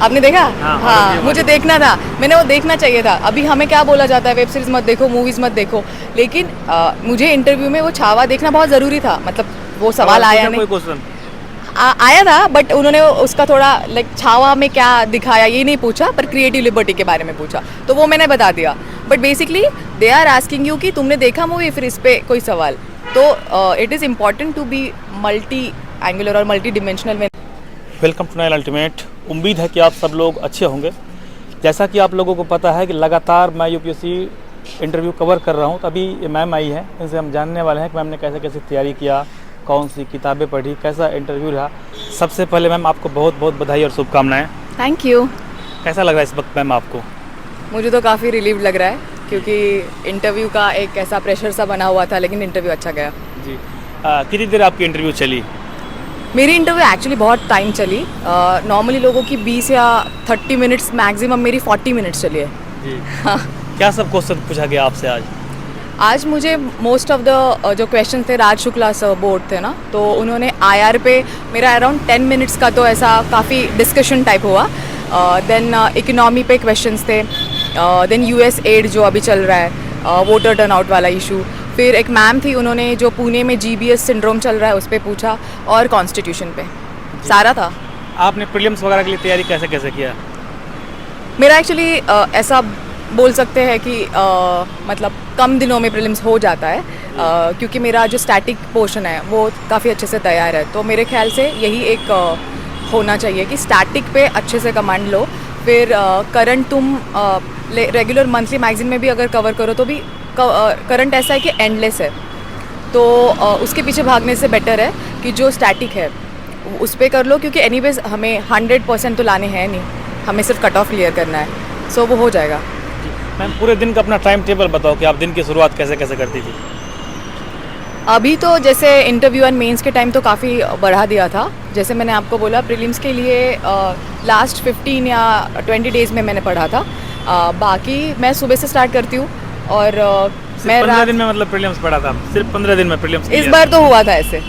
आपने देखा? हाँ, हाँ, मुझे देखना था, मैंने वो देखना चाहिए था। अभी हमें क्या बोला जाता है, वेब सीरीज मत देखो, मूवीज मत देखो, लेकिन मुझे इंटरव्यू में वो छावा देखना बहुत ज़रूरी था। मतलब वो सवाल आया नहीं, कोई क्वेश्चन? आया था, बट उन्होंने उसका थोड़ा लाइक छावा में क्या दिखाया ये नहीं पूछा, पर क्रिएटिव लिबर्टी के बारे में पूछा, तो वो मैंने बता दिया। But basically they are asking you कि तुमने देखा मूवी, फिर इस पर कोई सवाल। तो it is important to be multi angular और मल्टी डिमेंशनल में। Welcome to Nile Ultimate. उम्मीद है कि आप सब लोग अच्छे होंगे। जैसा कि आप लोगों को पता है कि लगातार मैं यूपीएससी इंटरव्यू कवर कर रहा हूं, तो अभी मैम आई है, इनसे हम जानने वाले हैं कि मैम ने कैसे कैसे तैयारी किया, कौन सी किताबें पढ़ी, कैसा इंटरव्यू रहा। सबसे पहले मैम आपको बहुत बहुत बधाई और शुभकामनाएं। Thank you. कैसा लग रहा है इस वक्त मैम आपको? मुझे तो काफ़ी रिलीव लग रहा है, क्योंकि इंटरव्यू का एक ऐसा प्रेशर सा बना हुआ था, लेकिन इंटरव्यू अच्छा गया। जी, कितनी देर आपकी इंटरव्यू चली? मेरी इंटरव्यू एक्चुअली बहुत टाइम चली। नॉर्मली लोगों की 20 या 30 मिनट्स, मैक्सिमम मेरी 40 मिनट्स चली है। जी। क्या सब क्वेश्चन पूछा गया आपसे आज मुझे मोस्ट ऑफ द जो क्वेश्चन थे, राज शुक्ला सर बोर्ड थे ना, तो उन्होंने आईआर पे मेरा अराउंड 10 मिनट्स का तो ऐसा काफ़ी डिस्कशन टाइप हुआ। देन इकोनॉमी पे क्वेश्चंस थे, देन यूएस एड जो अभी चल रहा है, वोटर टर्नआउट वाला इशू, फिर एक मैम थी, उन्होंने जो पुणे में जीबीएस सिंड्रोम चल रहा है उस पर पूछा, और कॉन्स्टिट्यूशन पे सारा था। आपने प्रीलिम्स वगैरह के लिए तैयारी कैसे कैसे किया? मेरा एक्चुअली ऐसा बोल सकते हैं कि मतलब कम दिनों में प्रीलिम्स हो जाता है, क्योंकि मेरा जो स्टैटिक पोर्शन है वो काफ़ी अच्छे से तैयार है। तो मेरे ख्याल से यही एक होना चाहिए कि स्टैटिक पे अच्छे से कमांड लो, फिर करंट तुम रेगुलर मंथली मैगजीन में भी अगर कवर करो तो भी करंट ऐसा है कि एंडलेस है, तो उसके पीछे भागने से बेटर है कि जो स्टैटिक है उस पर कर लो, क्योंकि एनीवेज हमें 100% तो लाने हैं नहीं, हमें सिर्फ कट ऑफ क्लियर करना है, सो वो हो जाएगा। मैम पूरे दिन का अपना टाइम टेबल बताओ कि आप दिन की शुरुआत कैसे कैसे करती थी? अभी तो जैसे इंटरव्यू एंड मेंस के टाइम तो काफ़ी बढ़ा दिया था। जैसे मैंने आपको बोला, प्रीलिम्स के लिए लास्ट 15 या 20 डेज़ में मैंने पढ़ा था। बाकी मैं सुबह से स्टार्ट करती हूँ, और मैं 15 दिन में मतलब प्रीलिम्स पढ़ा था? सिर्फ 15 दिन में प्रीलिम्स? इस बार तो हुआ था ऐसे।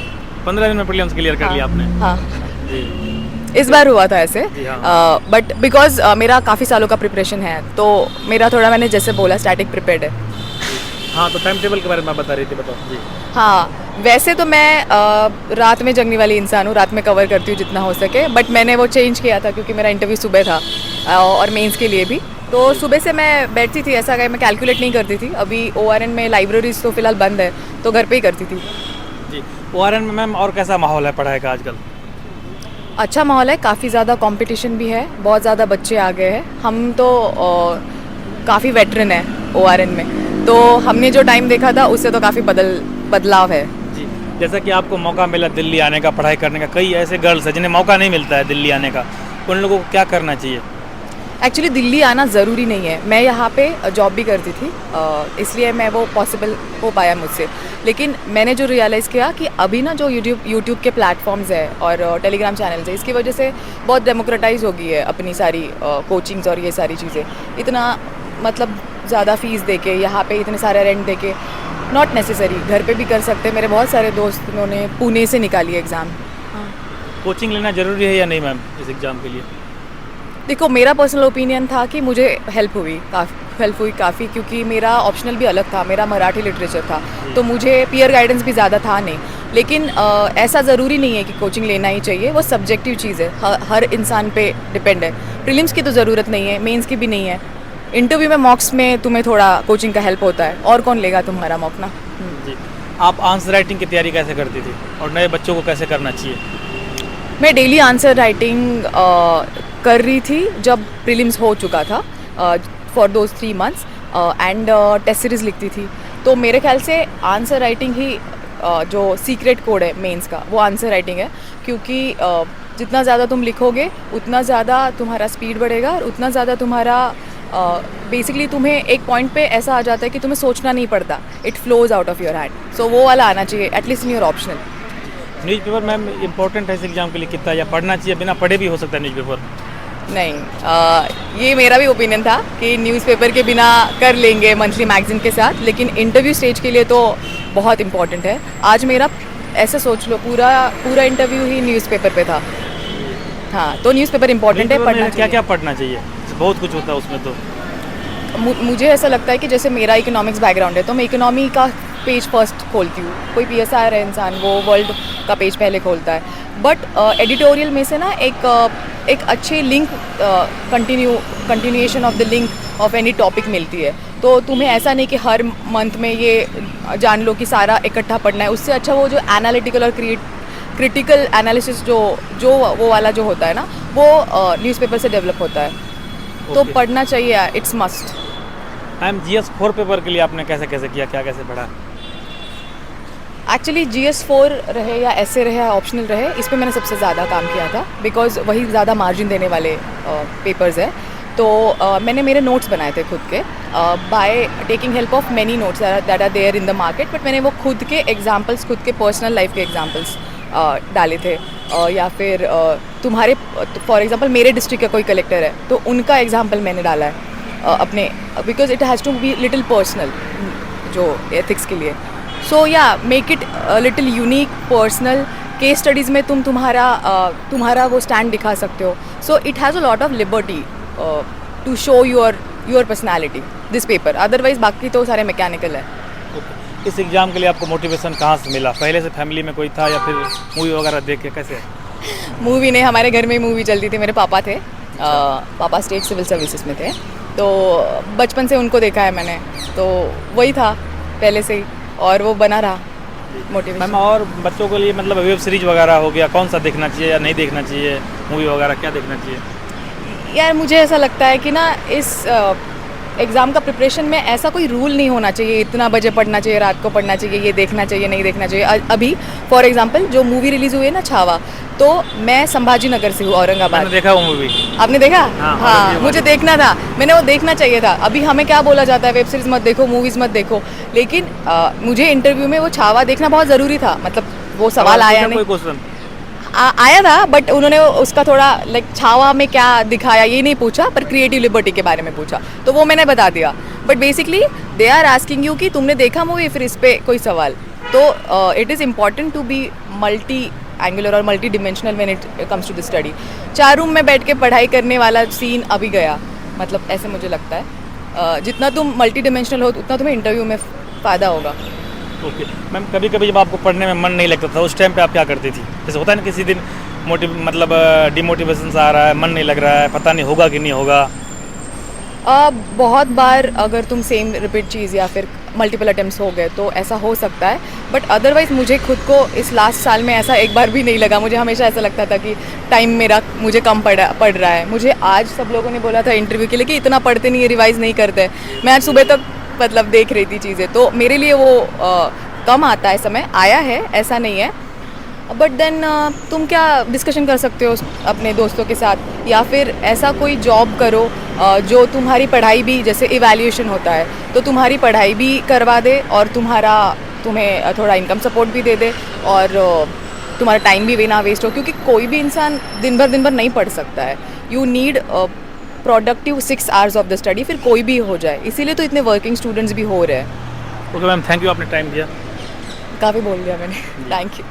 15 दिन में प्रीलिम्स क्लियर कर लिया आपने? हाँ, जी। इस बार हुआ था ऐसे। हाँ। बट बिकॉज मेरा काफ़ी सालों का प्रिपरेशन है, तो मेरा थोड़ा, मैंने जैसे बोला, स्टैटिक प्रिपेयर्ड है। हाँ, तो टाइम टेबल के बारे में बता रही थी, बताओ जी। हाँ, वैसे तो मैं रात में जगने वाली इंसान हूँ, रात में कवर करती हूँ जितना हो सके, बट मैंने वो चेंज किया था क्योंकि मेरा इंटरव्यू सुबह था, और मेंस के लिए भी, तो सुबह से मैं बैठती थी, ऐसा मैं कैलकुलेट नहीं करती थी। अभी ओआरएन में लाइब्रेरीज तो फिलहाल बंद है, तो घर पे ही करती थी। जी, ओआरएन में मैम और कैसा माहौल है पढ़ाई का आजकल? अच्छा माहौल है, काफ़ी ज़्यादा कंपटीशन भी है, बहुत ज़्यादा बच्चे आ गए हैं। हम तो काफ़ी वेटरन है ओआरएन में, तो हमने जो टाइम देखा था उससे तो काफ़ी बदलाव है। जी, जैसा कि आपको मौका मिला दिल्ली आने का, पढ़ाई करने का, कई ऐसे गर्ल्स हैं जिन्हें मौका नहीं मिलता है दिल्ली आने का, उन लोगों को क्या करना चाहिए? एक्चुअली दिल्ली आना ज़रूरी नहीं है, मैं यहाँ पे जॉब भी करती थी, इसलिए मैं वो पॉसिबल हो पाया मुझसे। लेकिन मैंने जो रियलाइज़ किया कि अभी ना जो यूट्यूब के प्लेटफॉर्म्स है और टेलीग्राम चैनल्स है, इसकी वजह से बहुत डेमोक्रेटाइज हो गई है अपनी सारी कोचिंग्स और ये सारी चीज़ें। इतना मतलब ज़्यादा फ़ीस दे के, यहाँ पे इतने सारे रेंट दे के, नॉट नेसेसरी, घर पे भी कर सकते हैं। मेरे बहुत सारे दोस्त, उन्होंने पुणे से निकाली एग्ज़ाम। हाँ, कोचिंग लेना ज़रूरी है या नहीं मैम इस एग्ज़ाम के लिए? देखो, मेरा पर्सनल ओपिनियन था कि मुझे हेल्प हुई काफ़ी, क्योंकि मेरा ऑप्शनल भी अलग था, मेरा मराठी लिटरेचर था, तो मुझे पीयर गाइडेंस भी ज़्यादा था नहीं। लेकिन ऐसा ज़रूरी नहीं है कि कोचिंग लेना ही चाहिए, वो सब्जेक्टिव चीज़ है, हर इंसान पे डिपेंड है। प्रीलिम्स की तो ज़रूरत नहीं है, मेंस की भी नहीं है। इंटरव्यू में, मॉक्स में तुम्हें थोड़ा कोचिंग का हेल्प होता है, और कौन लेगा तुम्हारा मॉक ना। जी, आप आंसर राइटिंग की तैयारी कैसे करती थी और नए बच्चों को कैसे करना चाहिए? मैं डेली आंसर राइटिंग कर रही थी जब प्रीलिम्स हो चुका था, for those 3 months, and test series लिखती थी। तो मेरे ख्याल से आंसर राइटिंग ही जो सीक्रेट कोड है मेंस का, वो आंसर राइटिंग है, क्योंकि जितना ज़्यादा तुम लिखोगे उतना ज़्यादा तुम्हारा स्पीड बढ़ेगा, और उतना ज़्यादा तुम्हारा बेसिकली तुम्हें एक पॉइंट पे ऐसा आ जाता है कि तुम्हें सोचना नहीं पड़ता, it flows out of your hand. So वो वाला आना चाहिए, at least in your optional. Newspaper ma'am important है इस एग्ज़ाम के लिए कितना, या पढ़ना चाहिए, बिना पढ़े भी हो सकता है न्यूज़पेपर? नहीं, ये मेरा भी ओपिनियन था कि न्यूज़पेपर के बिना कर लेंगे मंथली मैगजीन के साथ, लेकिन इंटरव्यू स्टेज के लिए तो बहुत इम्पॉर्टेंट है। आज मेरा ऐसा सोच लो, पूरा इंटरव्यू ही न्यूज़पेपर पे था। हाँ, तो न्यूज़पेपर इम्पॉर्टेंट है, पढ़ना क्या चाहिए। क्या पढ़ना चाहिए? बहुत कुछ होता है उसमें तो। मुझे ऐसा लगता है कि जैसे मेरा इकोनॉमिक्स बैकग्राउंड है तो मैं इकोनॉमी का पेज फर्स्ट खोलती हूँ। कोई पीएसआर है इंसान, वो वर्ल्ड का पेज पहले खोलता है। बट एडिटोरियल में से ना एक अच्छे link, continuation of the link of any topic मिलती है। तो तुम्हें ऐसा नहीं कि हर मंथ में ये जान लो कि सारा इकट्ठा पढ़ना है। उससे अच्छा वो जो एनालिटिकल और क्रिटिकल एनालिसिस जो वो वाला जो होता है ना, वो न्यूज़पेपर से डेवलप होता है। तो Okay. पढ़ना चाहिए, it's must. Ma'am GS4 paper के लिए आपने कैसे कैसे किया, क्या कैसे पढ़ा? एक्चुअली GS4 रहे या ऐसे रहे या ऑप्शनल रहे, इस पे मैंने सबसे ज़्यादा काम किया था बिकॉज वही ज़्यादा मार्जिन देने वाले पेपर्स है। तो मैंने मेरे नोट्स बनाए थे खुद के by taking help of many notes that are there in the market. But मैंने वो खुद के एग्जाम्पल्स, खुद के पर्सनल लाइफ के एग्जाम्पल्स डाले थे। या फिर तुम्हारे फॉर एग्जांपल मेरे डिस्ट्रिक्ट का कोई कलेक्टर है तो उनका एग्जांपल मैंने डाला है अपने, because it has to be little personal जो एथिक्स के लिए। सो या make it little unique, personal. Case studies में तुम्हारा वो स्टैंड दिखा सकते हो। So it has a lot of liberty to show your personality this paper. Otherwise बाकी तो सारे मैकेनिकल है। इस एग्ज़ाम के लिए आपको मोटिवेशन कहाँ से मिला? पहले से फैमिली में कोई था या फिर मूवी वगैरह देख के कैसे? मूवी ने, हमारे घर में मूवी चलती थी। मेरे पापा थे, पापा स्टेट सिविल सर्विसेज में थे, तो बचपन से उनको देखा है मैंने, तो वही था पहले से ही और वो बना रहा मोटिवेशन। मैम और बच्चों के लिए मतलब वेब सीरीज वगैरह हो गया, कौन सा देखना चाहिए या नहीं देखना चाहिए? मूवी वगैरह क्या देखना चाहिए? यार मुझे ऐसा लगता है कि ना इस एग्ज़ाम का प्रिपरेशन में ऐसा कोई रूल नहीं होना चाहिए, इतना बजे पढ़ना चाहिए, रात को पढ़ना चाहिए, ये देखना चाहिए, नहीं देखना चाहिए। अभी फॉर एग्जांपल जो मूवी रिलीज़ हुई है ना छावा, तो मैं संभाजी नगर से हूँ, औरंगाबाद। मैंने देखा वो मूवी। आपने देखा? हाँ, हाँ, मुझे देखना था, मैंने वो देखना चाहिए था। अभी हमें क्या बोला जाता है, वेब सीरीज़ मत देखो, मूवीज़ मत देखो, लेकिन मुझे इंटरव्यू में वो छावा देखना बहुत ज़रूरी था। मतलब वो सवाल आया नहीं, कोई क्वेश्चन आया था, बट उन्होंने उसका थोड़ा लाइक छावा में क्या दिखाया ये नहीं पूछा, पर क्रिएटिव लिबर्टी के बारे में पूछा, तो वो मैंने बता दिया। But basically they are asking you कि तुमने देखा मूवी, फिर इस पर कोई सवाल। तो it is important to be multi angular और multi dimensional when it comes to the study. 4 room में बैठ के पढ़ाई करने वाला सीन अभी गया, मतलब ऐसे मुझे लगता है। जितना तुम मल्टी डिमेंशनल हो उतना तुम्हें इंटरव्यू में फ़ायदा होगा। ओके मैम, कभी कभी जब आपको पढ़ने में मन नहीं लगता था उस टाइम पे आप क्या करती थी? जैसे होता है ना किसी दिन मतलब डिमोटिवेशन सा आ रहा है, मन नहीं लग रहा है, पता नहीं होगा कि नहीं होगा। बहुत बार अगर तुम सेम रिपीट चीज़ या फिर मल्टीपल अटेम्प्ट्स हो गए तो ऐसा हो सकता है, बट अदरवाइज़ मुझे खुद को इस लास्ट साल में ऐसा एक बार भी नहीं लगा। मुझे हमेशा ऐसा लगता था कि टाइम मेरा मुझे कम पड़ रहा है। मुझे आज सब लोगों ने बोला था इंटरव्यू के लिए कि इतना पढ़ते नहीं है, रिवाइज़ नहीं करते। मैं आज सुबह तक मतलब देख रही थी चीज़ें, तो मेरे लिए वो कम आता है, समय आया है, ऐसा नहीं है। बट देन तुम क्या डिस्कशन कर सकते हो अपने दोस्तों के साथ, या फिर ऐसा कोई जॉब करो जो तुम्हारी पढ़ाई भी, जैसे इवैल्यूएशन होता है तो तुम्हारी पढ़ाई भी करवा दे और तुम्हें थोड़ा इनकम सपोर्ट भी दे दे और तुम्हारा टाइम भी ना वेस्ट हो, क्योंकि कोई भी इंसान दिन भर नहीं पढ़ सकता है। You need productive 6 hours of the study, फिर कोई भी हो जाए, इसीलिए तो इतने वर्किंग स्टूडेंट्स भी हो रहे हैं। ओके मैम, थैंक यू, आपने टाइम दिया। काफ़ी बोल दिया मैंने, थैंक यू।